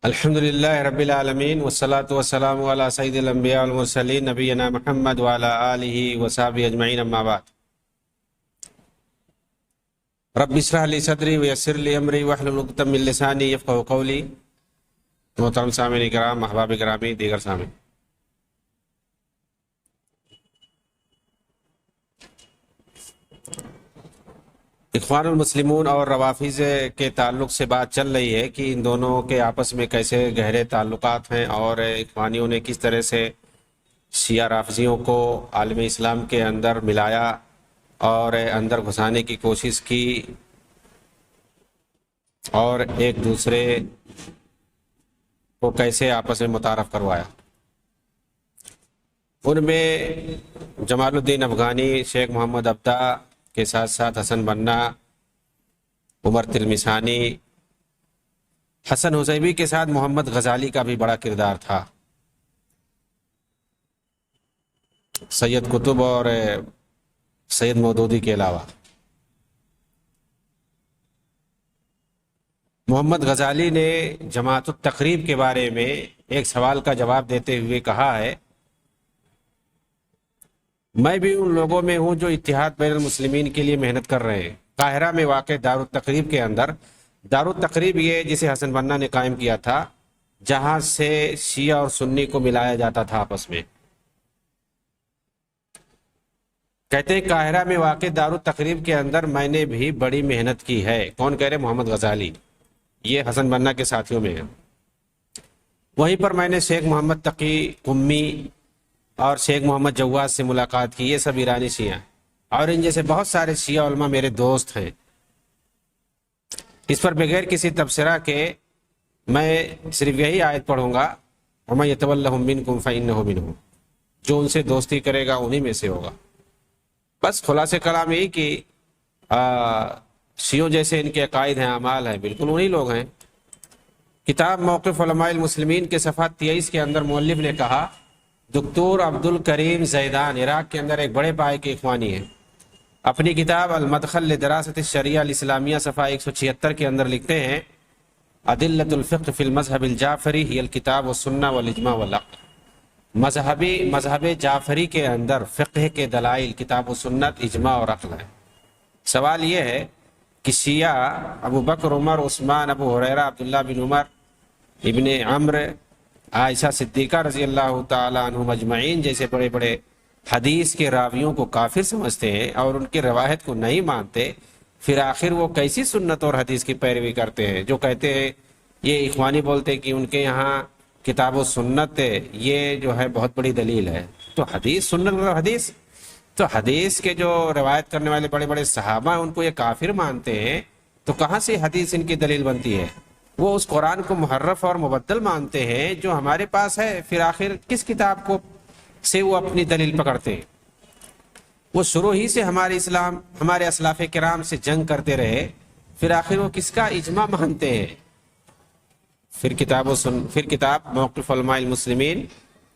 الحمدللہ رب العالمین والصلاة والسلام علی سید الانبیاء والمرسلین نبینا محمد وعلی آلہ وصحبہ اجمعین اما بعد۔ رب اشرح لی صدری ویسر لی امری واحلل عقدۃ من لسانی یفقہوا قولی۔ محترم سامعین کرام، احباب گرامی، دیگر سامعین، اخوان المسلمون اور روافض کے تعلق سے بات چل رہی ہے کہ ان دونوں کے آپس میں کیسے گہرے تعلقات ہیں اور اخوانیوں نے کس طرح سے شیعہ رافضیوں کو عالم اسلام کے اندر ملایا اور اندر گھسانے کی کوشش کی اور ایک دوسرے کو کیسے آپس میں متعارف کروایا۔ ان میں جمال الدین افغانی، شیخ محمد عبدہ کے ساتھ ساتھ حسن بنہ، عمر تلمسانی، حسن حسیبی کے ساتھ محمد غزالی کا بھی بڑا کردار تھا، سید قطب اور سید مودودی کے علاوہ۔ محمد غزالی نے جماعت التقریب کے بارے میں ایک سوال کا جواب دیتے ہوئے کہا ہے، میں بھی ان لوگوں میں ہوں جو اتحاد بین المسلمین کے لیے محنت کر رہے ہیں۔ قاہرہ میں واقع دارالتقریب کے اندر، دارالتقریب یہ جسے حسن بنہ نے قائم کیا تھا، جہاں سے شیعہ اور سنی کو ملایا جاتا تھا آپس میں۔ کہتے ہیں قاہرہ میں واقع دارالتقریب کے اندر میں نے بھی بڑی محنت کی ہے۔ کون کہہ رہے؟ محمد غزالی، یہ حسن بنہ کے ساتھیوں میں ہے۔ وہیں پر میں نے شیخ محمد تقی قمی اور شیخ محمد جواز سے ملاقات کی، یہ سب ایرانی شیعہ ہیں، اور ان جیسے بہت سارے شیعہ علماء میرے دوست ہیں۔ اس پر بغیر کسی تبصرہ کے میں صرف یہی آیت پڑھوں گا، وَمَن يَتَوَلَّهُم مِّنكُمْ فَإِنَّهُ مِنْهُمْ، جو ان سے دوستی کرے گا انہی میں سے ہوگا۔ بس خلاصہ کلام یہی کہ شیعوں جیسے ان کے عقائد ہیں، اعمال ہیں، بالکل انہی لوگ ہیں۔ کتاب موقف علماء المسلمین کے صفحہ 23 کے اندر مؤلف نے کہا، دکتور عبد الکریم زیدان عراق کے اندر ایک بڑے پائے کے اخوانی ہیں، اپنی کتاب المدخل لدراست الشریعہ الاسلامیہ صفحہ 176 کے اندر لکھتے ہیں، ادلۃ الفقہ فی المذہب الجعفری ہی الکتاب والسنہ والاجماع والعقل۔ مذہب جعفری کے اندر فقہ کے دلائل کتاب و سنت، اجماع اور عقل ہے۔ سوال یہ ہے کہ شیعہ ابو بکر، عمر، عثمان، ابو ہریرہ، عبداللہ بن عمر، ابن عمر، عائشہ صدیقہ رضی اللہ تعالیٰ عنہم اجمعین جیسے بڑے بڑے حدیث کے راویوں کو کافر سمجھتے ہیں اور ان کی روایت کو نہیں مانتے، پھر آخر وہ کیسی سنت اور حدیث کی پیروی کرتے ہیں؟ جو کہتے ہیں، یہ اخوانی بولتے ہیں کہ ان کے یہاں کتاب و سنت یہ جو ہے بہت بڑی دلیل ہے، تو حدیث سنت اور حدیث، تو حدیث کے جو روایت کرنے والے بڑے بڑے صحابہ ہیں ان کو یہ کافر مانتے ہیں، تو کہاں سے حدیث ان کی دلیل بنتی ہے؟ وہ اس قرآن کو محرف اور مبدل مانتے ہیں جو ہمارے پاس ہے، پھر آخر کس کتاب کو سے وہ اپنی دلیل پکڑتے ہیں؟ وہ شروع ہی سے ہمارے اسلام، ہمارے اسلاف کرام سے جنگ کرتے رہے، پھر آخر وہ کس کا اجماع مانتے ہیں؟ پھر کتاب موقف علماء المسلمین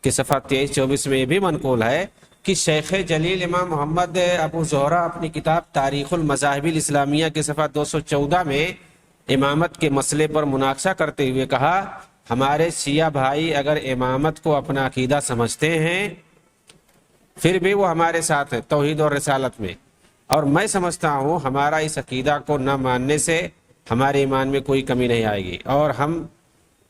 کے صفحہ 23-24 میں یہ بھی منقول ہے کہ شیخ جلیل امام محمد ابو زہرہ اپنی کتاب تاریخ المذاہب الاسلامیہ کے صفحہ 214 میں امامت کے مسئلے پر مناقشہ کرتے ہوئے کہا، ہمارے شیعہ بھائی اگر امامت کو اپنا عقیدہ سمجھتے ہیں پھر بھی وہ ہمارے ساتھ ہیں توحید اور رسالت میں، اور میں سمجھتا ہوں ہمارا اس عقیدہ کو نہ ماننے سے ہمارے ایمان میں کوئی کمی نہیں آئے گی اور ہم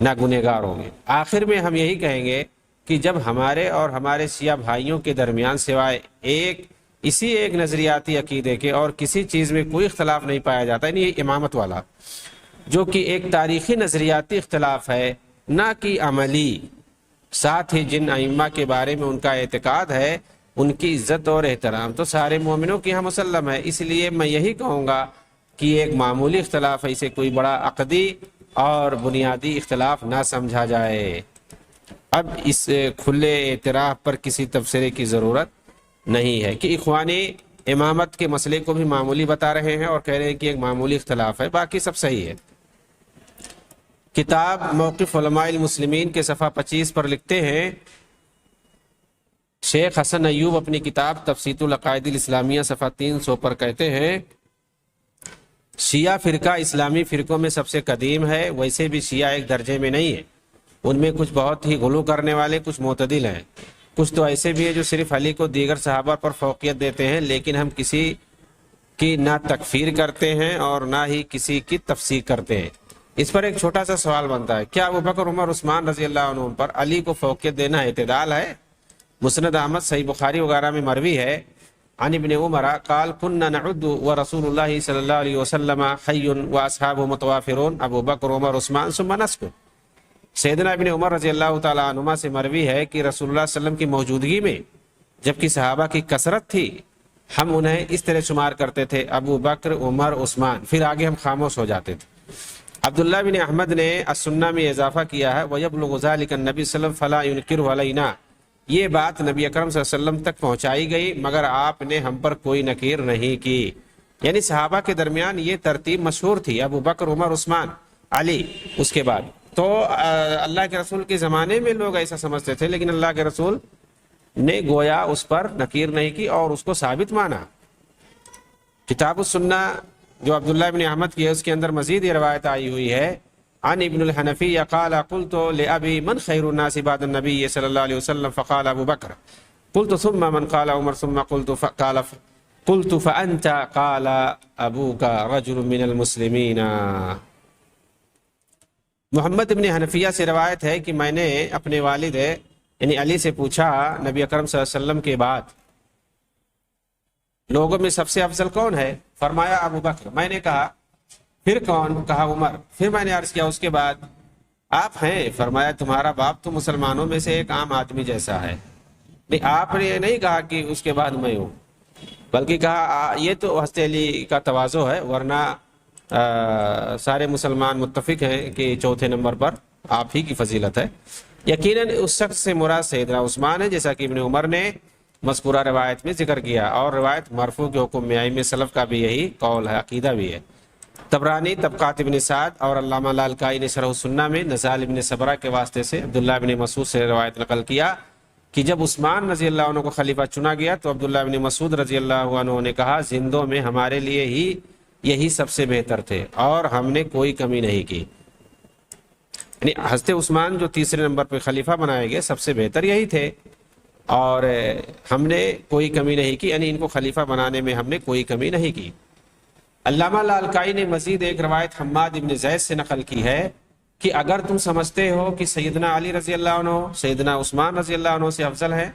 نہ گنہگار ہوں گے۔ آخر میں ہم یہی کہیں گے کہ جب ہمارے اور ہمارے شیعہ بھائیوں کے درمیان سوائے اسی ایک نظریاتی عقیدے کے اور کسی چیز میں کوئی اختلاف نہیں پایا جاتا، یعنی یہ امامت والا، جو کہ ایک تاریخی نظریاتی اختلاف ہے نہ کہ عملی، ساتھ ہی جن ائمہ کے بارے میں ان کا اعتقاد ہے ان کی عزت اور احترام تو سارے مومنوں کی یہاں مسلم ہے۔ اس لیے میں یہی کہوں گا کہ ایک معمولی اختلاف ہے، اسے کوئی بڑا عقدی اور بنیادی اختلاف نہ سمجھا جائے۔ اب اس کھلے اعتراف پر کسی تبصرے کی ضرورت نہیں ہے کہ اخوانی امامت کے مسئلے کو بھی معمولی بتا رہے ہیں اور کہہ رہے ہیں کہ ایک معمولی اختلاف ہے، باقی سب صحیح ہے۔ کتاب موقف علماء المسلمین کے صفحہ 25 پر لکھتے ہیں، شیخ حسن ایوب اپنی کتاب تبسیط العقائد الاسلامیہ صفحہ 300 پر کہتے ہیں، شیعہ فرقہ اسلامی فرقوں میں سب سے قدیم ہے، ویسے بھی شیعہ ایک درجے میں نہیں ہے، ان میں کچھ بہت ہی غلو کرنے والے، کچھ معتدل ہیں، کچھ تو ایسے بھی ہیں جو صرف علی کو دیگر صحابہ پر فوقیت دیتے ہیں، لیکن ہم کسی کی نہ تکفیر کرتے ہیں اور نہ ہی کسی کی تفسیق کرتے ہیں۔ اس پر ایک چھوٹا سا سوال بنتا ہے، کیا ابوبکر عمر عثمان رضی اللہ عنہ پر علی کو فوقیت دینا اعتدال ہے؟ مسند احمد، صحیح بخاری وغیرہ میں مروی ہے، عن ابن عمر قال كنا نعد ورسول اللہ صلی اللہ علیہ وسلم حی واصحابہ متوافرون ابو بکر عمر عثمان ثم نسکت۔ سیدنا ابن عمر رضی اللہ تعالی عنہما سے مروی ہے کہ رسول اللہ صلی اللہ علیہ وسلم کی موجودگی میں جبکہ صحابہ کی کثرت تھی، ہم انہیں اس طرح شمار کرتے تھے، ابو بکر عمر عثمان، پھر آگے ہم خاموش ہو جاتے تھے۔ عبداللہ بن احمد نے السنہ میں اضافہ کیا ہے، وَيَبْلُغُ ذَلِكَ النَّبِيُّ صلی اللہ علیہ وسلم فَلَا يُنْكِرُهُ عَلَيْنَا، یہ بات نبی اکرم صلی اللہ علیہ وسلم تک پہنچائی گئی مگر آپ نے ہم پر کوئی نکیر نہیں کی۔ یعنی صحابہ کے درمیان یہ ترتیب مشہور تھی، ابو بکر عمر عثمان علی، اس کے بعد تو اللہ کے رسول کے زمانے میں لوگ ایسا سمجھتے تھے، لیکن اللہ کے رسول نے گویا اس پر نکیر نہیں کی اور اس کو ثابت مانا۔ کتاب السنہ جو عبداللہ بن احمد کی ہے، اس کے اندر مزید یہ روایت آئی ہوئی ہے، عن ابن الحنفی قال قلت لأبی من خیر الناس بعد النبی صلی اللہ علیہ وسلم فقال ابو بکر، قلت ثم من قال عمر، ثم قلت فأنت قال ابوک رجل من المسلمین۔ محمد ابن حنفیہ سے روایت ہے کہ میں نے اپنے والد یعنی علی سے پوچھا، نبی اکرم صلی اللہ علیہ وسلم کے بعد لوگوں میں سب سے افضل کون ہے؟ فرمایا ابو بکر۔ میں نے کہا پھر کون؟ کہا عمر۔ پھر میں نے عرض کیا اس کے بعد آپ ہیں؟ فرمایا تمہارا باپ تو مسلمانوں میں سے ایک عام آدمی جیسا ہے۔ نہیں، آپ نے نہیں کہا کہ اس کے بعد میں ہوں، بلکہ کہا یہ تو حضرت علی کا تواضع ہے، ورنہ سارے مسلمان متفق ہیں کہ چوتھے نمبر پر آپ ہی کی فضیلت ہے۔ یقیناً اس شخص سے مراد سیدنا عثمان ہے، جیسا کہ ابن عمر نے مذکورہ روایت میں ذکر کیا، اور روایت مرفوع کے حکم میں ائمہ سلف کا بھی یہی قول ہے، عقیدہ بھی ہے۔ طبرانی طبقات ابن سعد اور علامہ لالکائی نے شرح السنہ میں نزال ابن صبرہ کے واسطے سے عبداللہ ابن مسعود سے روایت نقل کیا کہ جب عثمان رضی اللہ عنہ کو خلیفہ چنا گیا تو عبداللہ ابن مسعود رضی اللہ عنہ نے کہا زندوں میں ہمارے لیے ہی یہی سب سے بہتر تھے اور ہم نے کوئی کمی نہیں کی۔ یعنی حضرت عثمان جو تیسرے نمبر پہ خلیفہ بنائے گئے سب سے بہتر یہی تھے اور ہم نے کوئی کمی نہیں کی، یعنی ان کو خلیفہ بنانے میں ہم نے کوئی کمی نہیں کی۔ علامہ لالکائی نے مزید ایک روایت حماد ابن زید سے نقل کی ہے کہ اگر تم سمجھتے ہو کہ سیدنا علی رضی اللہ عنہ سیدنا عثمان رضی اللہ عنہ سے افضل ہے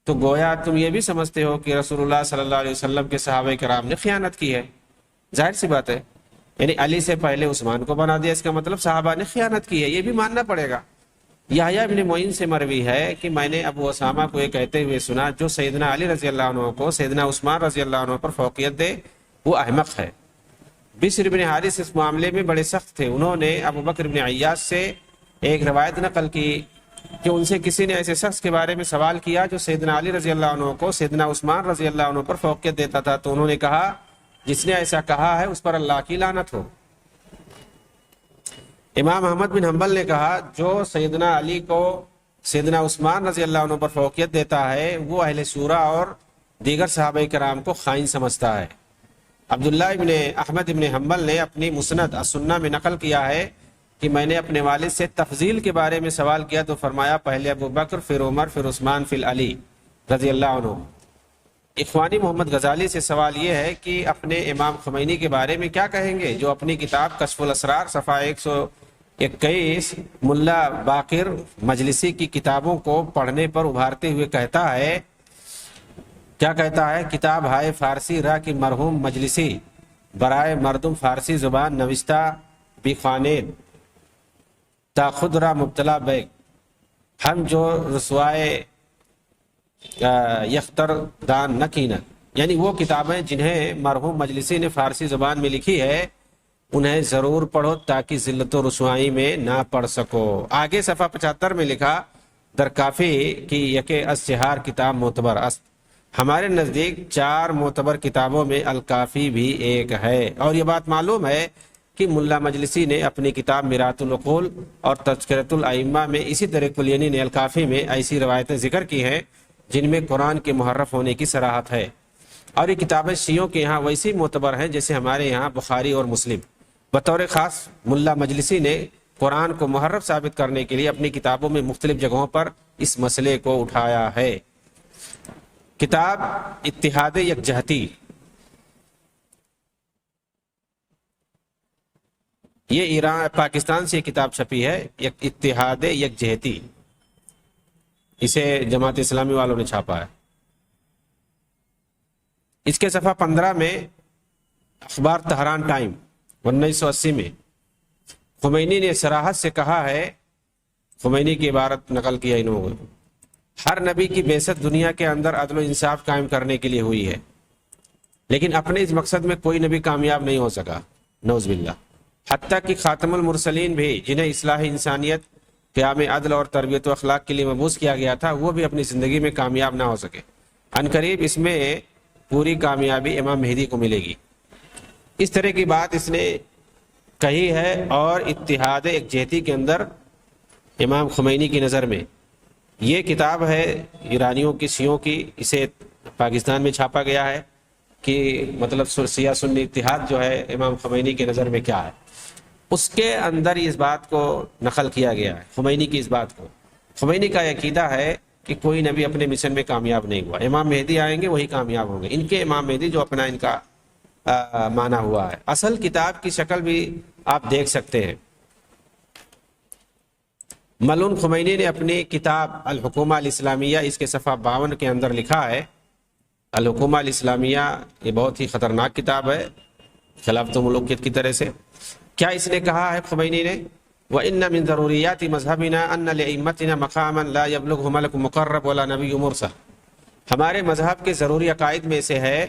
تو گویا تم یہ بھی سمجھتے ہو کہ رسول اللہ صلی اللہ علیہ وسلم کے صحابہ کرام نے خیانت کی ہے۔ ظاہر سی بات ہے، یعنی علی سے پہلے عثمان کو بنا دیا، اس کا مطلب صحابہ نے خیانت کی ہے، یہ بھی ماننا پڑے گا۔ یحییٰ ابن معین سے مروی ہے کہ میں نے ابو اسامہ کو یہ کہتے ہوئے سنا جو سیدنا علی رضی اللہ عنہ کو سیدنا عثمان رضی اللہ عنہ پر فوقیت دے وہ احمق ہے۔ بشر بن حارث اس معاملے میں بڑے سخت تھے، انہوں نے ابو بکر بن عیاش سے ایک روایت نقل کی کہ ان سے کسی نے ایسے شخص کے بارے میں سوال کیا جو سیدنا علی رضی اللہ عنہ کو سیدنا عثمان رضی اللہ عنہ پر فوقیت دیتا تھا، تو انہوں نے کہا جس نے ایسا کہا ہے اس پر اللہ کی لعنت ہو۔ امام احمد بن حنبل نے کہا جو سیدنا علی کو سیدنا عثمان رضی اللہ عنہ پر فوقیت دیتا ہے وہ اہل شورا اور دیگر صحابہ کرام کو خائن سمجھتا ہے۔ عبداللہ ابن احمد ابن حنبل نے اپنی مسند السنہ میں نقل کیا ہے کہ میں نے اپنے والد سے تفضیل کے بارے میں سوال کیا تو فرمایا پہلے ابو بکر پھر عمر پھر عثمان پھر علی رضی اللہ عنہ۔ اخوانی محمد غزالی سے سوال یہ ہے کہ اپنے امام خمینی کے بارے میں کیا کہیں گے جو اپنی کتاب کشف الاسرار صفحہ 121 ملا باقر مجلسی کی کتابوں کو پڑھنے پر ابھارتے ہوئے کہتا ہے، کیا کہتا ہے؟ کتاب ہائے فارسی راہ کی مرحوم مجلسی برائے مردم فارسی زبان نوشتہ بھی خوانید تا خود را مبتلا بیگ ہم جو رسوائے یختر دان نکینت، یعنی وہ کتابیں جنہیں مرحوم مجلسی نے فارسی زبان میں لکھی ہے انہیں ضرور پڑھو تاکہ ذلت و رسوائی میں نہ پڑھ سکو۔ آگے صفحہ 75 میں لکھا در کافی کی یکے از چہار کتاب معتبر است، ہمارے نزدیک 4 معتبر کتابوں میں الکافی بھی ایک ہے۔ اور یہ بات معلوم ہے کہ ملا مجلسی نے اپنی کتاب میرات العقول اور تذکرۃ الائمہ میں اسی طرح کلینی نے الکافی میں ایسی روایتیں ذکر کی ہیں جن میں قرآن کے محرف ہونے کی صراحت ہے۔ اور یہ کتابیں شیعوں کے یہاں ویسی معتبر ہیں جیسے ہمارے یہاں بخاری اور مسلم۔ بطور خاص ملا مجلسی نے قرآن کو محرف ثابت کرنے کے لیے اپنی کتابوں میں مختلف جگہوں پر اس مسئلے کو اٹھایا ہے۔ کتاب اتحاد یکجہتی، یہ ایران پاکستان سے یہ کتاب چھپی ہے، اتحاد یکجہتی، اسے جماعت اسلامی والوں نے چھاپا ہے۔ اس کے صفحہ 15 میں اخبار تہران ٹائم 1980 میں خمینی نے صراحت سے کہا ہے، خمینی کی عبارت نقل کیا انہوں نے، ہر نبی کی بعثت دنیا کے اندر عدل و انصاف قائم کرنے کے لیے ہوئی ہے، لیکن اپنے اس مقصد میں کوئی نبی کامیاب نہیں ہو سکا، نعوذ باللہ۔ حتیٰ کہ خاتم المرسلین بھی جنہیں اصلاح انسانیت، قیام عدل اور تربیت و اخلاق کے لیے مبعوث کیا گیا تھا، وہ بھی اپنی زندگی میں کامیاب نہ ہو سکے۔ عنقریب اس میں پوری کامیابی امام مہدی کو ملے گی۔ اس طرح کی بات اس نے کہی ہے، اور اتحاد یکجہتی کے اندر امام خمینی کی نظر میں یہ کتاب ہے ایرانیوں کی، شیعوں کی، اسے پاکستان میں چھاپا گیا ہے کہ مطلب سیاہ سنی اتحاد جو ہے امام خمینی کی نظر میں کیا ہے، اس کے اندر اس بات کو نقل کیا گیا ہے، خمینی کی اس بات کو۔ خمینی کا عقیدہ ہے کہ کوئی نبی اپنے مشن میں کامیاب نہیں ہوا، امام مہدی آئیں گے وہی کامیاب ہوں گے، ان کے امام مہدی جو اپنا ان کا مانا ہوا ہے۔ اصل کتاب کی شکل بھی آپ دیکھ سکتے ہیں۔ ملعون خمینی نے اپنی کتاب الحکومہ الاسلامیہ، اس کے صفحہ 52 کے اندر لکھا ہے، الحکومہ الاسلامیہ یہ بہت ہی خطرناک کتاب ہے خلافت ملوکیت کی طرح سے۔ کیا اس نے کہا ہے خمینی نے؟ وَإِنَّ مِن ضَرُورِيَّاتِ مَذْهَبِنَا أَنَّ لِأَئِمَّتِنَا مَقَامًا لَا يَبْلُغُهُ مَلَكٌ مُقَرَّبٌ وَلَا نَبِيٌّ مُرْسَلٌ۔ ہمارے مذہب کے ضروری عقائد میں سے ہے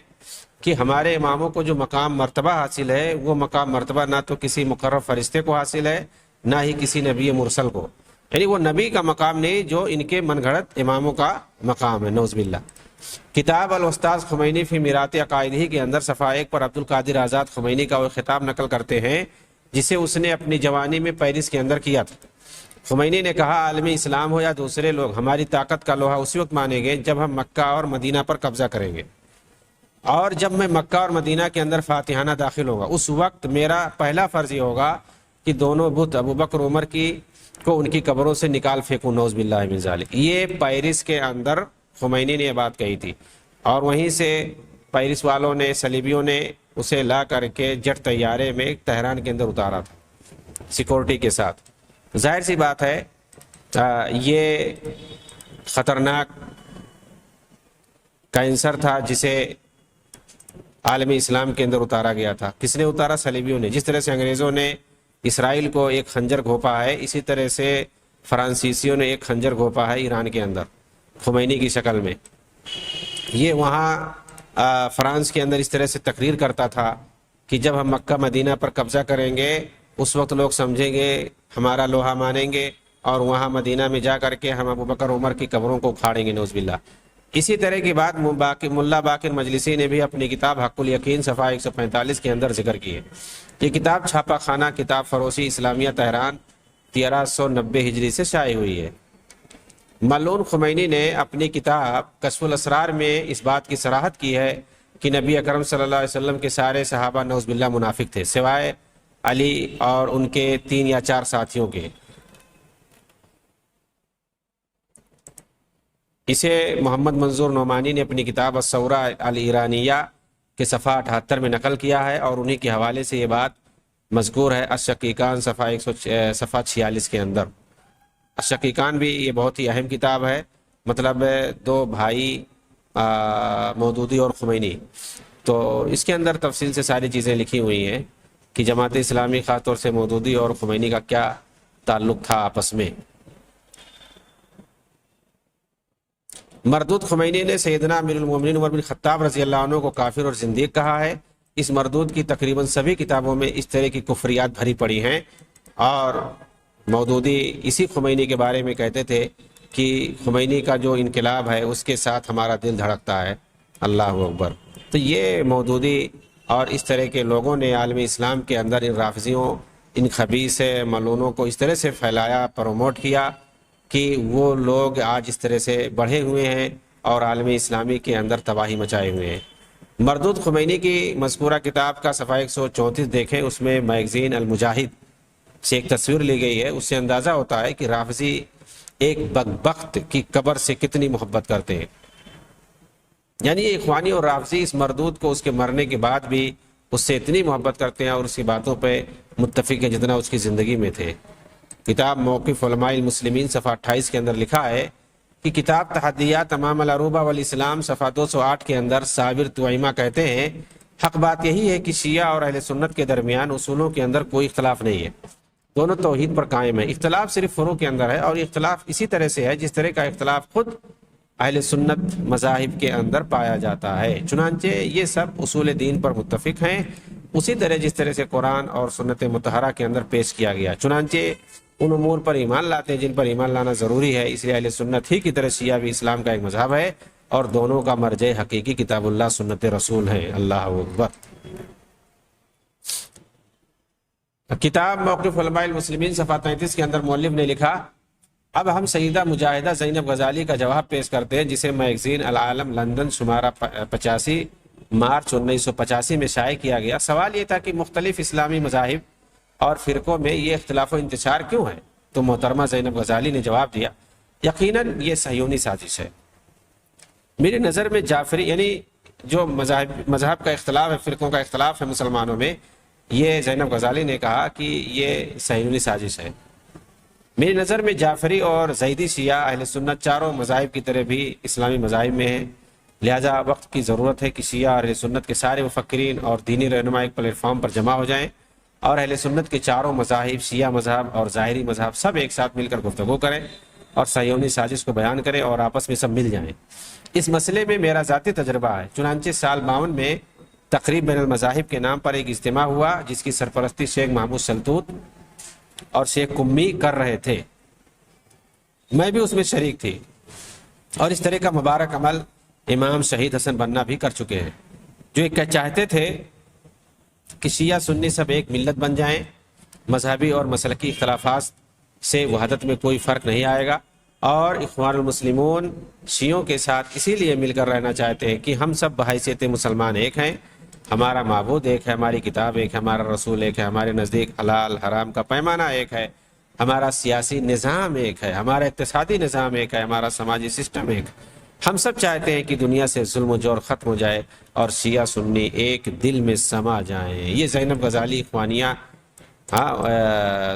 کہ ہمارے اماموں کو جو مقام مرتبہ حاصل ہے، وہ مقام مرتبہ نہ تو کسی مقرب فرشتے کو حاصل ہے، نہ ہی کسی نبی مرسل کو، یعنی وہ نبی کا مقام نہیں جو ان کے من گھڑت اماموں کا مقام ہے، نعوذ باللہ۔ کتاب الاستاذ خمینی فی میرات عقائدہ کے اندر صفحہ 1 پر عبد القادر آزاد خمینی کا وہ خطاب نقل کرتے ہیں جسے اس نے اپنی جوانی میں پیرس کے اندر کیا تھا۔ خمینی نے کہا، عالمی اسلام ہو یا دوسرے لوگ ہماری طاقت کا لوہا اسی وقت مانیں گے جب ہم مکہ اور مدینہ پر قبضہ کریں گے، اور جب میں مکہ اور مدینہ کے اندر فاتحانہ داخل ہوگا اس وقت میرا پہلا فرض یہ ہوگا کہ دونوں بت ابو بکر عمر کو ان کی قبروں سے نکال پھینکوں، نعوذ باللہ من ذالک۔ یہ پیرس کے اندر خمینی نے یہ بات کہی تھی، اور وہیں سے پیرس والوں نے، صلیبیوں نے اسے لا کر کے جٹ طیارے میں تہران کے اندر اتارا تھا سیکورٹی کے ساتھ۔ ظاہر سی بات ہے یہ خطرناک کینسر تھا جسے عالمی اسلام کے اندر اتارا گیا تھا۔ کس نے اتارا؟ صلیبیوں نے۔ جس طرح سے انگریزوں نے اسرائیل کو ایک خنجر گھونپا ہے، اسی طرح سے فرانسیسیوں نے ایک خنجر گھونپا ہے ایران کے اندر خمینی کی شکل میں۔ یہ وہاں فرانس کے اندر اس طرح سے تقریر کرتا تھا کہ جب ہم مکہ مدینہ پر قبضہ کریں گے اس وقت لوگ سمجھیں گے ہمارا لوہا مانیں گے، اور وہاں مدینہ میں جا کر کے ہم ابو بکر عمر کی قبروں کو اکھاڑیں گے، نعوذ باللہ۔ اسی طرح کی بات ملا باقر مجلسی نے بھی اپنی کتاب حق الیقین صفحہ 145 کے اندر ذکر کی ہے۔ یہ کتاب چھاپا خانہ کتاب فروشی اسلامیہ تہران 1390 ہجری سے شائع ہوئی ہے۔ ملعون خمینی نے اپنی کتاب کشف الاسرار میں اس بات کی صراحت کی ہے کہ نبی اکرم صلی اللہ علیہ وسلم کے سارے صحابہ نعوذ باللہ منافق تھے سوائے علی اور ان کے 3 یا 4 ساتھیوں کے۔ اسے محمد منظور نعمانی نے اپنی کتاب الثورہ الایرانیہ کے صفحہ 78 میں نقل کیا ہے، اور انہی کے حوالے سے یہ بات مذکور ہے الشقیقان صفحہ 46 کے اندر۔ الشقیقان بھی یہ بہت ہی اہم کتاب ہے، مطلب 2 بھائی مودودی اور خمینی، تو اس کے اندر تفصیل سے ساری چیزیں لکھی ہوئی ہیں کہ جماعت اسلامی خاص طور سے مودودی اور خمینی کا کیا تعلق تھا آپس میں۔ مردود خمینی نے سیدنا امیر المومنین عمر بن خطاب رضی اللہ عنہ کو کافر اور زندیق کہا ہے۔ اس مردود کی تقریباً سبھی کتابوں میں اس طرح کی کفریات بھری پڑی ہیں، اور مودودی اسی خمینی کے بارے میں کہتے تھے کہ خمینی کا جو انقلاب ہے اس کے ساتھ ہمارا دل دھڑکتا ہے، اللہ اکبر۔ تو یہ مودودی اور اس طرح کے لوگوں نے عالم اسلام کے اندر ان رافضیوں، ان خبیث ملعونوں کو اس طرح سے پھیلایا، پروموٹ کیا کہ وہ لوگ آج اس طرح سے بڑھے ہوئے ہیں اور عالم اسلامی کے اندر تباہی مچائے ہوئے ہیں۔ مردود خمینی کی مذکورہ کتاب کا صفحہ 134 دیکھیں، اس میں میگزین المجاہد سے ایک تصویر لی گئی ہے، اس سے اندازہ ہوتا ہے کہ رافضی ایک بدبخت کی قبر سے کتنی محبت کرتے ہیں۔ یعنی یہ اخوانی اور رافضی اس مردود کو اس کے مرنے کے بعد بھی اس سے اتنی محبت کرتے ہیں اور اس کی باتوں پہ متفق ہیں جتنا اس کی زندگی میں تھے۔ کتاب موقف علماء المسلمین صفحہ 28 کے اندر لکھا ہے کہ کتاب تحدیات امام العروبہ والاسلام صفحہ 208 کے اندر صابر طویمہ کہتے ہیں، حق بات یہی ہے کہ شیعہ اور اہل سنت کے درمیان اصولوں کے اندر کوئی اختلاف نہیں ہے، دونوں توحید پر قائم ہے، اختلاف صرف فروع کے اندر ہے، اور اختلاف اسی طرح سے ہے جس طرح کا اختلاف خود اہل سنت مذاہب کے اندر پایا جاتا ہے۔ چنانچہ یہ سب اصول دین پر متفق ہیں، اسی طرح جس طرح سے قرآن اور سنت مطہرہ کے اندر پیش کیا گیا۔ چنانچہ ان امور پر ایمان لاتے ہیں جن پر ایمان لانا ضروری ہے، اس لیے اہل سنت ہی کی طرح شیعہ بھی اسلام کا ایک مذہب ہے، اور دونوں کا مرجع حقیقی کتاب اللہ سنت رسول ہے۔ اللہ اکبر۔ کتاب موقف علماء المسلمین صفحہ 33 کے اندر مؤلف نے لکھا، اب ہم سیدہ مجاہدہ زینب غزالی کا جواب پیش کرتے ہیں، جسے میگزین العالم لندن شمارہ 85 مارچ 1985 میں شائع کیا گیا۔ سوال یہ تھا کہ مختلف اسلامی مذاہب اور فرقوں میں یہ اختلاف و انتشار کیوں ہے؟ تو محترمہ زینب غزالی نے جواب دیا، یقیناً یہ صہیونی سازش ہے۔ میری نظر میں جعفری، یعنی جو مذہب کا اختلاف ہے، فرقوں کا اختلاف ہے مسلمانوں میں، یہ زینب غزالی نے کہا کہ یہ صہیونی سازش ہے۔ میری نظر میں جعفری اور زیدی شیعہ اہل سنت چاروں مذاہب کی طرح بھی اسلامی مذاہب میں ہیں، لہذا وقت کی ضرورت ہے کہ شیعہ اور اہل سنت کے سارے مفکرین اور دینی رہنما ایک پلیٹ فارم پر جمع ہو جائیں، اور اہل سنت کے چاروں مذاہب، شیعہ مذہب اور ظاہری مذہب، سب ایک ساتھ مل کر گفتگو کریں اور صہیونی سازش کو بیان کریں اور آپس میں سب مل جائیں۔ اس مسئلے میں میرا ذاتی تجربہ ہے۔ چنانچہ سال 52 میں تقریب بین المذاہب کے نام پر ایک اجتماع ہوا، جس کی سرپرستی شیخ محمود شلتوت اور شیخ قمی کر رہے تھے، میں بھی اس میں شریک تھی، اور اس طرح کا مبارک عمل امام شہید حسن بننا بھی کر چکے ہیں، جو ایک چاہتے تھے کہ شیعہ سنی سب ایک ملت بن جائیں، مذہبی اور مسلکی اختلافات سے وحدت میں کوئی فرق نہیں آئے گا، اور اخوان المسلمون شیعوں کے ساتھ اسی لیے مل کر رہنا چاہتے ہیں کہ ہم سب بحیثیت مسلمان ایک ہیں، ہمارا معبود ایک ہے، ہماری کتاب ایک ہے، ہمارا رسول ایک ہے، ہمارے نزدیک حلال حرام کا پیمانہ ایک ہے، ہمارا سیاسی نظام ایک ہے، ہمارا اقتصادی نظام ایک ہے، ہمارا سماجی سسٹم ایک ہے۔ ہم سب چاہتے ہیں کہ دنیا سے ظلم و جور ختم ہو جائے اور شیعہ سنی ایک دل میں سما جائیں۔ یہ زینب غزالی اخوانیہ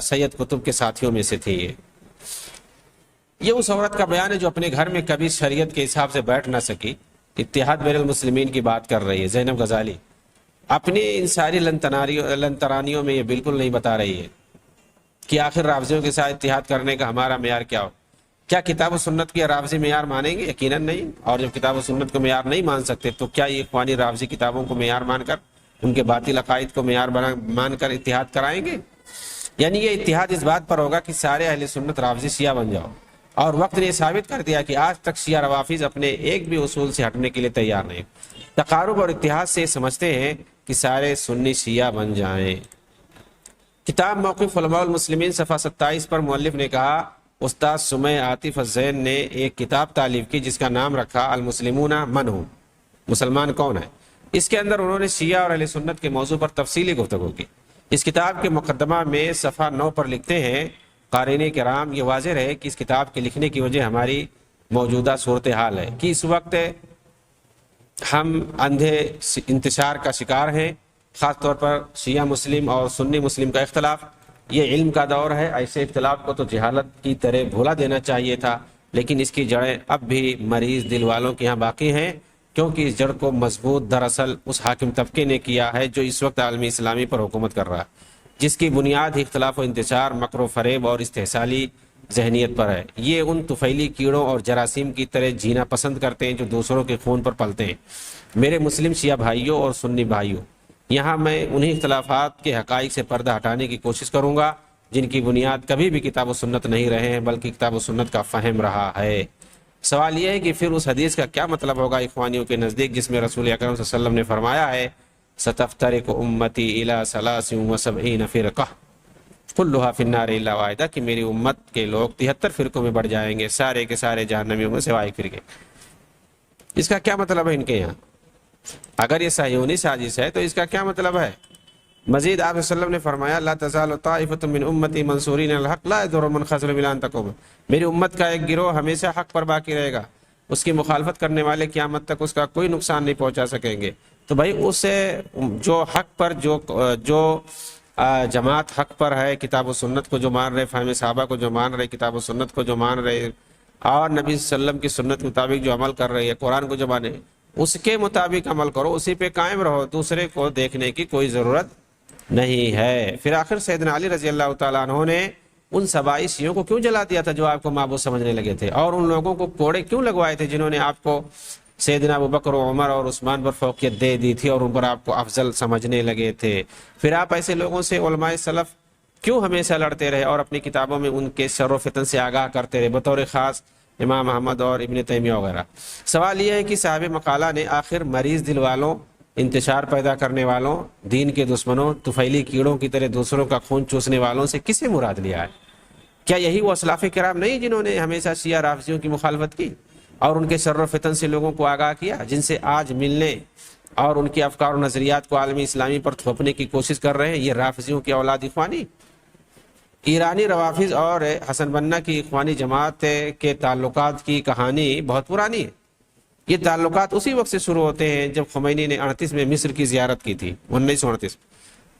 سید قطب کے ساتھیوں میں سے تھی۔ یہ اس عورت کا بیان ہے جو اپنے گھر میں کبھی شریعت کے حساب سے بیٹھ نہ سکی، اتحاد بین المسلمین کی بات کر رہی ہے زینب غزالی۔ اپنی ان ساری لنترانیوں میں یہ بالکل نہیں بتا رہی ہے کہ آخر رافضیوں کے ساتھ اتحاد کرنے کا ہمارا معیار کیا ہو۔ کیا کتاب و سنت کے رافضی معیار مانیں گے؟ یقیناً نہیں۔ اور جب کتاب و سنت کو معیار نہیں مان سکتے تو کیا یہ اخوانی رافضی کتابوں کو معیار مان کر، ان کے باطل عقائد کو معیار مان کر اتحاد کرائیں گے؟ یعنی یہ اتحاد اس بات پر ہوگا کہ سارے اہل سنت رافضی شیعہ بن جاؤ، اور وقت نے یہ ثابت کر دیا کہ آج تک شیعہ روافض اپنے ایک بھی اصول سے ہٹنے کے لیے تیار نہیں۔ تقارب اور اتحاد سے سمجھتے ہیں کہ سارے سنی شیعہ بن جائیں۔ کتاب موقف علماء المسلمین صفحہ 27 پر مؤلف نے کہا، استاد سمیع عاطف الزین نے ایک کتاب تالیف کی جس کا نام رکھا المسلمون من ہم، مسلمان کون ہے۔ اس کے اندر انہوں نے شیعہ اور اہل سنت کے موضوع پر تفصیلی گفتگو کی۔ اس کتاب کے مقدمہ میں صفحہ 9 پر لکھتے ہیں، قارئین کرام، یہ واضح رہے کہ اس کتاب کے لکھنے کی وجہ ہماری موجودہ صورتحال ہے کہ اس وقت ہم اندھے انتشار کا شکار ہیں، خاص طور پر شیعہ مسلم اور سنی مسلم کا اختلاف۔ یہ علم کا دور ہے، ایسے اختلاف کو تو جہالت کی طرح بھولا دینا چاہیے تھا، لیکن اس کی جڑیں اب بھی مریض دل والوں کے یہاں باقی ہیں، کیونکہ اس جڑ کو مضبوط دراصل اس حاکم طبقے نے کیا ہے جو اس وقت عالمی اسلامی پر حکومت کر رہا ہے، جس کی بنیاد ہی اختلاف و انتشار، مکر و فریب اور استحصالی ذہنیت پر ہے۔ یہ ان طفیلی کیڑوں اور جراثیم کی طرح جینا پسند کرتے ہیں جو دوسروں کے خون پر پلتے ہیں۔ میرے مسلم شیعہ بھائیوں اور سنی بھائیوں، یہاں میں انہی اختلافات کے حقائق سے پردہ ہٹانے کی کوشش کروں گا جن کی بنیاد کبھی بھی کتاب و سنت نہیں رہے ہیں بلکہ کتاب و سنت کا فہم رہا ہے۔ سوال یہ ہے کہ پھر اس حدیث کا کیا مطلب ہوگا اخوانیوں کے نزدیک جس میں رسول اکرم صلی اللہ علیہ وسلم نے فرمایا ہے، ستفترق امتی الی 73 فرقہ کلھا فی النار الا واحدہ، کہ میری امت کے لوگ 73 فرقوں میں بڑھ جائیں گے، سارے کے سارے جہنمیوں میں سوائے ایک فرقے۔ اس کا کیا مطلب ہے ان کے یہاں؟ اگر یہ صہیونی سازش ہے تو اس کا کیا مطلب ہے؟ مزید آپ صلی اللہ علیہ وسلم نے فرمایا لا تزال طائفۃ من امتی منصورین الحق لا یضر من خذل الا ان تقوم، میری امت کا ایک گروہ ہمیشہ حق پر باقی رہے گا، اس کی مخالفت کرنے والے قیامت تک اس کا کوئی نقصان نہیں پہنچا سکیں گے۔ تو بھائی اسے جو حق پر جو جماعت حق پر ہے، کتاب و سنت کو جو مان رہے، فہم صحابہ کو جو مان رہے، کتاب و سنت کو جو مان رہے، اور نبی صلی اللہ علیہ وسلم کی سنت کے مطابق جو عمل کر رہے ہیں، قرآن کو جو مانے، اس کے مطابق عمل کرو، اسی پہ قائم رہو، دوسرے کو دیکھنے کی کوئی ضرورت نہیں ہے۔ پھر آخر سیدنا علی رضی اللہ تعالیٰ عنہ نے ان سبائی شیعوں کو کیوں جلا دیا تھا جو آپ کو معبود سمجھنے لگے تھے، اور ان لوگوں کو کوڑے کیوں لگوائے تھے جنہوں نے آپ کو سیدنا ابوبکر و عمر اور عثمان پر فوقیت دے دی تھی اور ان پر آپ کو افضل سمجھنے لگے تھے؟ پھر آپ ایسے لوگوں سے علماء سلف کیوں ہمیشہ لڑتے رہے اور اپنی کتابوں میں ان کے شر و فتن سے آگاہ کرتے رہے، بطور خاص امام احمد اور ابن تیمیہ وغیرہ؟ سوال یہ ہے کہ صاحب مقالہ نے آخر مریض دل والوں، انتشار پیدا کرنے والوں، دین کے دشمنوں، طفیلی کیڑوں کی طرح دوسروں کا خون چوسنے والوں سے کسے مراد لیا ہے؟ کیا یہی وہ اسلاف کرام نہیں جنہوں نے ہمیشہ شیعہ رافضیوں کی مخالفت کی اور ان کے شر و فتن سے لوگوں کو آگاہ کیا، جن سے آج ملنے اور ان کے افکار و نظریات کو عالمی اسلامی پر تھوپنے کی کوشش کر رہے ہیں؟ یہ رافضیوں کی اولاد اخوانی، ایرانی روافظ اور حسن بنہ کی اخوانی جماعت کے تعلقات کی کہانی بہت پرانی ہے۔ یہ تعلقات اسی وقت سے شروع ہوتے ہیں جب خمینی نے 38 میں مصر کی زیارت کی تھی، 1938،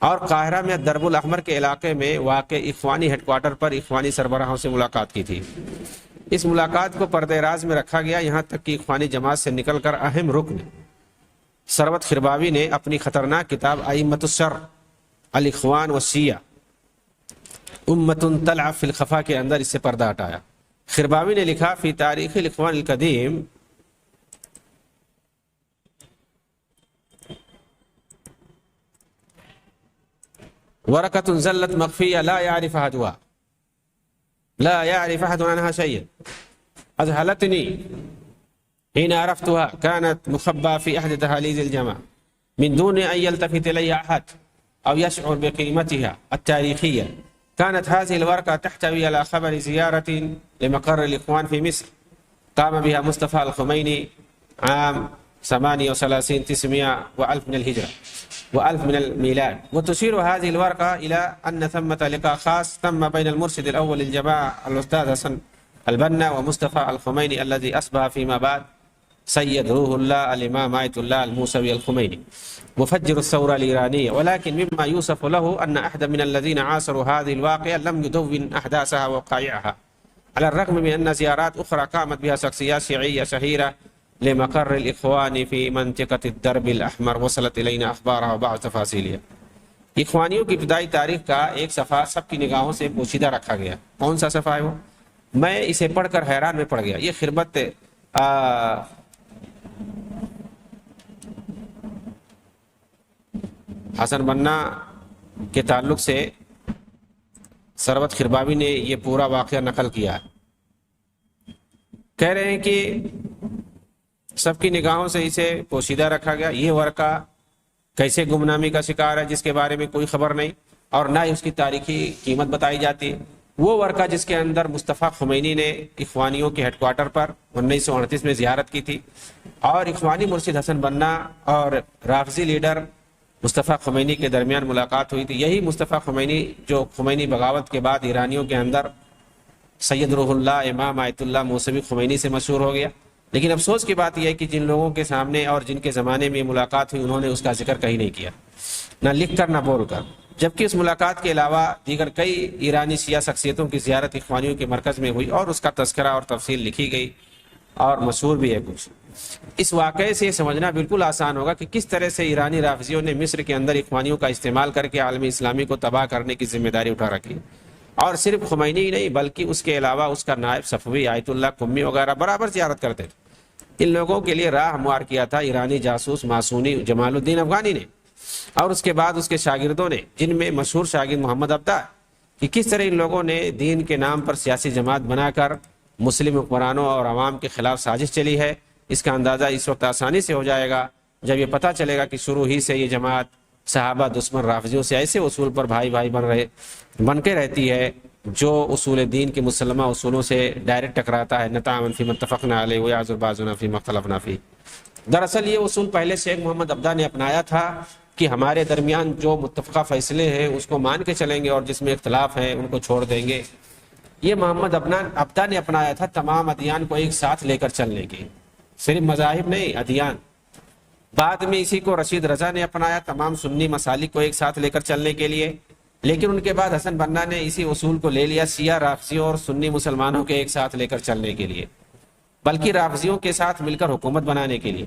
اور قاہرہ میں درب الاحمر کے علاقے میں واقع اخوانی ہیڈ کوارٹر پر اخوانی سربراہوں سے ملاقات کی تھی۔ اس ملاقات کو پردہ راز میں رکھا گیا، یہاں تک کہ اخوانی جماعت سے نکل کر اہم رکن ثروت خرباوی نے اپنی خطرناک کتاب ائمۃ الشر الاخوان والشیعہ امۃ تلع فی الخفا کے اندر اس سے پردہ ہٹایا۔ خرباوی نے لکھا فی تاریخ الاخوان القدیم ورقة زلت مخفية لا يعرف أحدها عنها شيئا أذهلتني حين عرفتها، كانت مخبأة في أحد دهاليز الجامعة من دون أن يلتفت إليها أحد أو يشعر بقيمتها التاريخية. كانت هذه الورقة تحتوي على خبر زيارة لمقر الإخوان في مصر قام بها مصطفى الخميني عام 38 900 و1000 من الهجرة و1000 من الميلاد، وتشير هذه الورقة إلى أن ثمة لقاء خاص تم بين المرشد الأول للجماعة الأستاذ حسن البنا ومصطفى الخميني الذي أصبح فيما بعد سيد روح الله الإمام آية الله الموسوي الخميني مفجر الثورة الإيرانية. ولكن مما يوصف له أن أحد من الذين عاصروا هذه الواقعة لم يدون أحداثها ووقائعها، على الرغم من أن زيارات أخرى قامت بها شخصيات شيعية شهيرة لمقر الإخوان في منطقة الدرب الأحمر وصلت إلينا أخبارها وبعض تفاصيلها. اخوانیوں کی ابتدائی تاریخ کا ایک صفحہ سب کی نگاہوں سے پوشیدہ رکھا گیا۔ کون سا صفحہ ہے وہ؟ میں اسے پڑھ کر حیران میں پڑ گیا۔ یہ خربت حسن بنہ کے تعلق سے ثروت خرباوی نے یہ پورا واقعہ نقل کیا ہے۔ کہہ رہے ہیں کہ سب کی نگاہوں سے اسے پوشیدہ رکھا گیا۔ یہ ورقہ کیسے گمنامی کا شکار ہے جس کے بارے میں کوئی خبر نہیں اور نہ ہی اس کی تاریخی قیمت بتائی جاتی۔ وہ ورقہ جس کے اندر مصطفیٰ خمینی نے اخوانیوں کے ہیڈ کوارٹر پر 1938 میں زیارت کی تھی اور اخوانی مرشد حسن بنہ اور رافضی لیڈر مصطفیٰ خمینی کے درمیان ملاقات ہوئی تھی۔ یہی مصطفیٰ خمینی جو خمینی بغاوت کے بعد ایرانیوں کے اندر سید روح اللہ امام آیت اللہ موسوی خمینی سے مشہور ہو گیا۔ لیکن افسوس کی بات یہ ہے کہ جن لوگوں کے سامنے اور جن کے زمانے میں ملاقات ہوئی انہوں نے اس کا ذکر کہیں نہیں کیا، نہ لکھ کر نہ بول کر، جبکہ اس ملاقات کے علاوہ دیگر کئی ایرانی شیعہ شخصیتوں کی زیارت اخوانیوں کے مرکز میں ہوئی اور اس کا تذکرہ اور تفصیل لکھی گئی اور مشہور بھی ہے کچھ۔ اس واقعے سے یہ سمجھنا بالکل آسان ہوگا کہ کس طرح سے ایرانی رافضیوں نے مصر کے اندر اخوانیوں کا استعمال کر کے عالمی اسلامی کو تباہ کرنے کی ذمہ داری اٹھا رکھی، اور صرف خمینی ہی نہیں بلکہ اس کے علاوہ اس کا نائب صفوی آیت اللہ قمی وغیرہ برابر زیارت کرتے تھے۔ ان لوگوں کے لیے راہ ہموار کیا تھا ایرانی جاسوس ماسونی جمال الدین افغانی نے اور اس کے بعد اس کے شاگردوں نے، جن میں مشہور شاگرد محمد عبدہ، کہ کس طرح ان لوگوں نے دین کے نام پر سیاسی جماعت بنا کر مسلم حکمرانوں اور عوام کے خلاف سازش چلی ہے۔ اس کا اندازہ اس وقت آسانی سے ہو جائے گا جب یہ پتہ چلے گا کہ شروع ہی سے یہ جماعت صحابہ دشمن رافضیوں سے ایسے اصول پر بھائی بھائی بن کے رہتی ہے جو اصول دین کے مسلمہ اصولوں سے ڈائریکٹ ٹکراتا ہے۔ نتعاون فی ما اتفقنا علیہ ویعذر بعضنا فی ما اختلفنا فیہ۔ دراصل یہ اصول پہلے شیخ محمد عبدہ نے اپنایا تھا کہ ہمارے درمیان جو متفقہ فیصلے ہیں اس کو مان کے چلیں گے اور جس میں اختلاف ہے ان کو چھوڑ دیں گے. یہ محمد عبدہ نے اپنایا تھا تمام ادیان کو ایک ساتھ لے کر چلنے کی، صرف مذاہب نہیں، ادیان. بعد میں اسی کو رشید رضا نے اپنایا تمام سنی مسالک کو ایک ساتھ لے کر چلنے کے لیے. لیکن ان کے بعد حسن بنا نے اسی اصول کو لے لیا شیعہ رافضیوں اور سنی مسلمانوں کے ایک ساتھ لے کر چلنے کے لیے، بلکہ رافضیوں کے ساتھ مل کر حکومت بنانے کے لیے.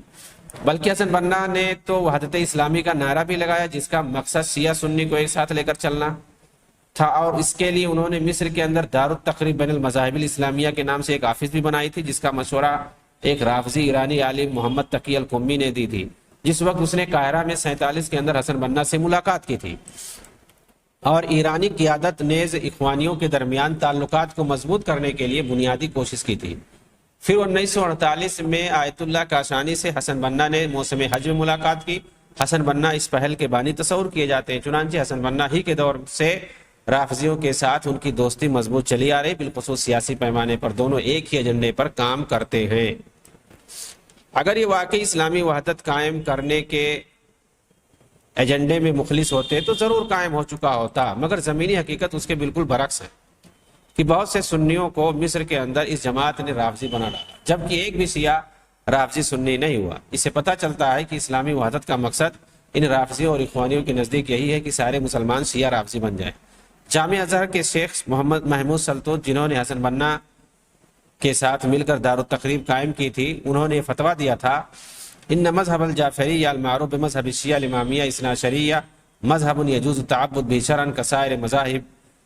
بلکہ حسن بنا نے تو وحدت اسلامی کا نعرہ بھی لگایا جس کا مقصد شیعہ سنی کو ایک ساتھ لے کر چلنا تھا، اور اس کے لیے انہوں نے مصر کے اندر دار التقریب بین المذاہب الاسلامیہ کے نام سے ایک آفس بھی بنائی تھی، جس کا مشورہ ایک رافضی ایرانی عالم محمد تقی القمی نے دی تھی، جس وقت اس نے قاہرہ میں 47 کے اندر حسن بنا سے ملاقات کی تھی. اور ایرانی قیادت نیز اخوانیوں کے درمیان تعلقات کو مضبوط کرنے کے لیے بنیادی کوشش کی تھی. پھر 1948 میں آیت اللہ کاشانی سے حسن بنا نے موسم حج میں ملاقات کی. حسن بنا اس پہل کے بانی تصور کیے جاتے ہیں. چنانچہ حسن بنا ہی کے دور سے رافضیوں کے ساتھ ان کی دوستی مضبوط چلی آ رہی، بالخصوص سیاسی پیمانے پر دونوں ایک ہی ایجنڈے پر کام کرتے ہیں. اگر یہ واقعی اسلامی وحدت قائم کرنے کے ایجنڈے میں مخلص ہوتے تو ضرور قائم ہو چکا ہوتا، مگر زمینی حقیقت اس کے بالکل برعکس ہے کہ بہت سے سنیوں کو مصر کے اندر اس جماعت نے رافضی بنا ڈالا، جبکہ ایک بھی شیعہ رافضی سنی نہیں ہوا. اس سے پتہ چلتا ہے کہ اسلامی وحدت کا مقصد ان رافضیوں اور اخوانیوں کے نزدیک یہی ہے کہ سارے مسلمان شیعہ رافضی بن جائیں. جامع ازہر کے شیخ محمد محمود سلطوت، جنہوں نے حسن بنا کے ساتھ مل کر دار التقریب قائم کی تھی، انہوں نے فتویٰ دیا تھا ان مذہب الجعفری المعروف بمذہب الشیعہ الامامیہ اثنا عشریہ مذہب یجوز التعبد به شرعا کسائر مذاہب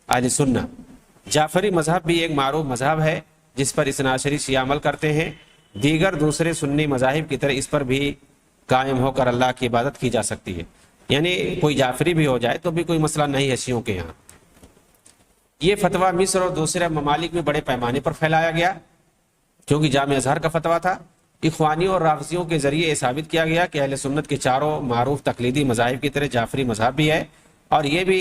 اہل سنہ. جعفری مذہب بھی ایک معروف مذہب ہے جس پر اثنا عشری شیعہ عمل کرتے ہیں. دیگر دوسرے سنی مذاہب کی طرح اس پر بھی قائم ہو کر اللہ کی عبادت کی جا سکتی ہے، یعنی کوئی جعفری بھی ہو جائے تو بھی کوئی مسئلہ نہیں ہے شیعوں کے یہاں. یہ فتویٰ مصر اور دوسرے ممالک میں بڑے پیمانے پر پھیلایا گیا کیونکہ جامع ازہر کا فتویٰ تھا. اخوانیوں اور رافضیوں کے ذریعے یہ ثابت کیا گیا کہ اہل سنت کے چاروں معروف تقلیدی مذاہب کی طرح جعفری مذہب بھی ہے، اور یہ بھی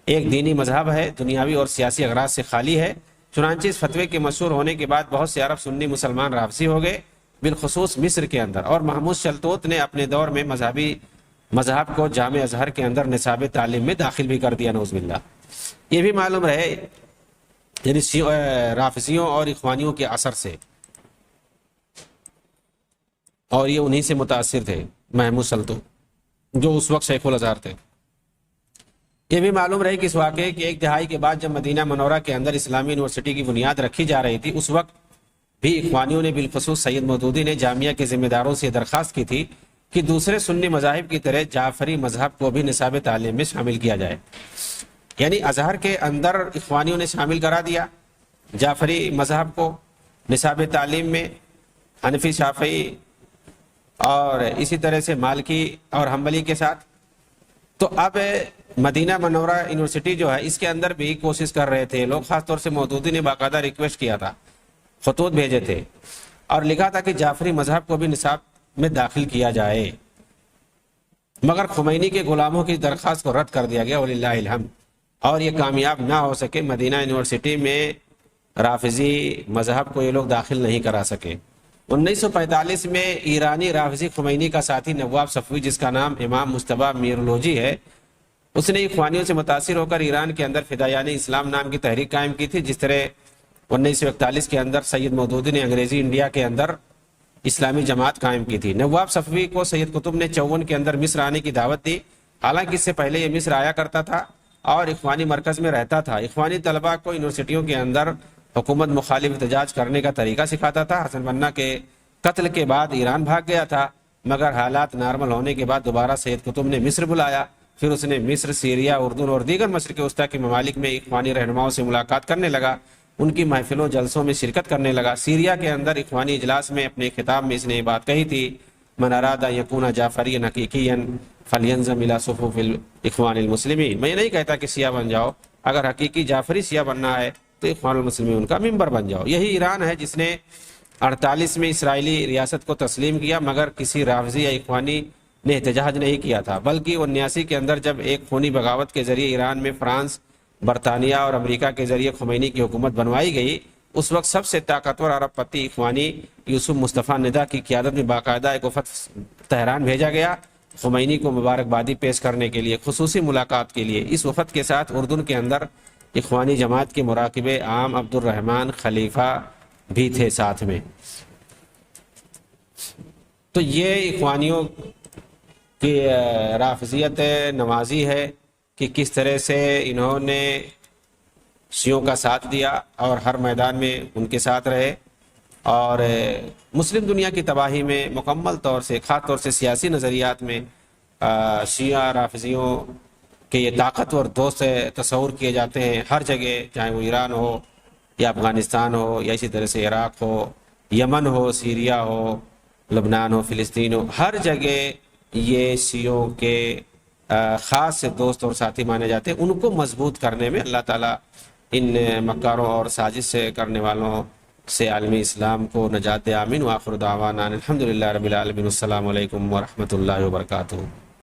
ایک دینی مذہب ہے، دنیاوی اور سیاسی اغراض سے خالی ہے. چنانچہ اس فتوے کے مشہور ہونے کے بعد بہت سے عرب سنی مسلمان رافضی ہو گئے، بالخصوص مصر کے اندر. اور محمود شلتوت نے اپنے دور میں مذہب کو جامع ازہر کے اندر نصاب تعلیم میں داخل بھی کر دیا، نعوذ باللہ. یہ بھی معلوم رہے یعنی رافضیوں اور اخوانیوں کے اثر سے، اور یہ انہی سے متاثر تھے محمود سلطوت جو اس وقت شیخ الازہر تھے. یہ بھی معلوم رہے کہ اس واقعے کی ایک دہائی کے بعد جب مدینہ منورہ کے اندر اسلامی یونیورسٹی کی بنیاد رکھی جا رہی تھی، اس وقت بھی اخوانیوں نے بالخصوص سید مودودی نے جامعہ کے ذمہ داروں سے درخواست کی تھی کہ دوسرے سنی مذاہب کی طرح جعفری مذہب کو بھی نصاب تعلیم میں شامل کیا جائے. یعنی ازہر کے اندر اخوانیوں نے شامل کرا دیا جعفری مذہب کو نصاب تعلیم میں، حنفی شافعی اور اسی طرح سے مالکی اور حنبلی کے ساتھ. تو اب مدینہ منورہ یونیورسٹی جو ہے اس کے اندر بھی کوشش کر رہے تھے لوگ، خاص طور سے مودودی نے باقاعدہ ریکویسٹ کیا تھا، خطوط بھیجے تھے اور لکھا تھا کہ جعفری مذہب کو بھی نصاب میں داخل کیا جائے، مگر خمینی کے غلاموں کی درخواست کو رد کر دیا گیا وللہ الحمد، اور یہ کامیاب نہ ہو سکے. مدینہ یونیورسٹی میں رافضی مذہب کو یہ لوگ داخل نہیں کرا سکے. 1945 میں ایرانی رافضی خمینی کا ساتھی نواب صفوی، جس کا نام امام مجتبیٰ میرلوجی ہے، اس نے اخوانیوں سے متاثر ہو کر ایران کے اندر فدایان اسلام نام کی تحریک قائم کی تھی، جس طرح 1941 کے اندر سید مودودی نے انگریزی انڈیا کے اندر اسلامی جماعت قائم کی تھی. نواب صفوی کو سید قطب نے 54 کے اندر مصر آنے کی دعوت دی، حالانکہ اس سے پہلے یہ مصر آیا کرتا تھا اور اخوانی مرکز میں رہتا تھا. اخوانی طلباء کو یونیورسٹیوں کے اندر حکومت مخالف احتجاج کرنے کا طریقہ سکھاتا تھا. حسن بنا کے قتل کے بعد ایران بھاگ گیا تھا، مگر حالات نارمل ہونے کے بعد دوبارہ سید قطب نے مصر بلایا. پھر اس نے مصر، سیریا، اردن اور دیگر مشرق وسطیٰ کے ممالک میں اخوانی رہنماؤں سے ملاقات کرنے لگا، ان کی محفلوں جلسوں میں شرکت کرنے لگا. سیریا کے اندر اخوانی اجلاس میں اپنے خطاب میں اس نے یہ بات کہی تھی، من اراد یکون جعفری حقیقیا فلینضم الی صفوف الاخوان المسلمین. میں یہ نہیں کہتا کہ شیعہ بن جاؤ، اگر حقیقی جعفری شیعہ بننا ہے تو اخوان المسلمین کا ممبر بن جاؤ. یہی ایران ہے جس نے 48 میں اسرائیلی ریاست کو تسلیم کیا، مگر کسی رافضی یا اخوانی نے احتجاج نہیں کیا تھا، بلکہ 79 کے اندر جب ایک خونی بغاوت کے ذریعے ایران میں فرانس، برطانیہ اور امریکہ کے ذریعے خمینی کی حکومت بنوائی گئی اس وقت سب سے طاقتور عرب پتی اخوانی یوسف مصطفیٰ ندا کی قیادت میں باقاعدہ ایک وفد تہران بھیجا گیا خمینی کو مبارکبادی پیش کرنے کے لیے، خصوصی ملاقات کے لیے۔ اس وفد کے ساتھ اردن کے اندر اخوانی جماعت کے مراقب عام عبد الرحمن خلیفہ بھی تھے ساتھ میں۔ تو یہ اخوانیوں کی رافضیت نمازی ہے کہ کس طرح سے انہوں نے شیعوں کا ساتھ دیا اور ہر میدان میں ان کے ساتھ رہے، اور مسلم دنیا کی تباہی میں مکمل طور سے، خاص طور سے سیاسی نظریات میں شیعہ رافضیوں کے یہ طاقتور دوست تصور کیے جاتے ہیں ہر جگہ، چاہے وہ ایران ہو یا افغانستان ہو یا اسی طرح سے عراق ہو، یمن ہو، سیریا ہو، لبنان ہو، فلسطین ہو، ہر جگہ یہ شیعوں کے خاص سے دوست اور ساتھی مانے جاتے ہیں۔ ان کو مضبوط کرنے میں اللہ تعالیٰ ان مکاروں اور سازش سے کرنے والوں سے عالمی اسلام کو نجات دے، آمین۔ وآخر دعوانا الحمدللہ رب العالمین، السلام علیکم ورحمۃ اللہ وبرکاتہ۔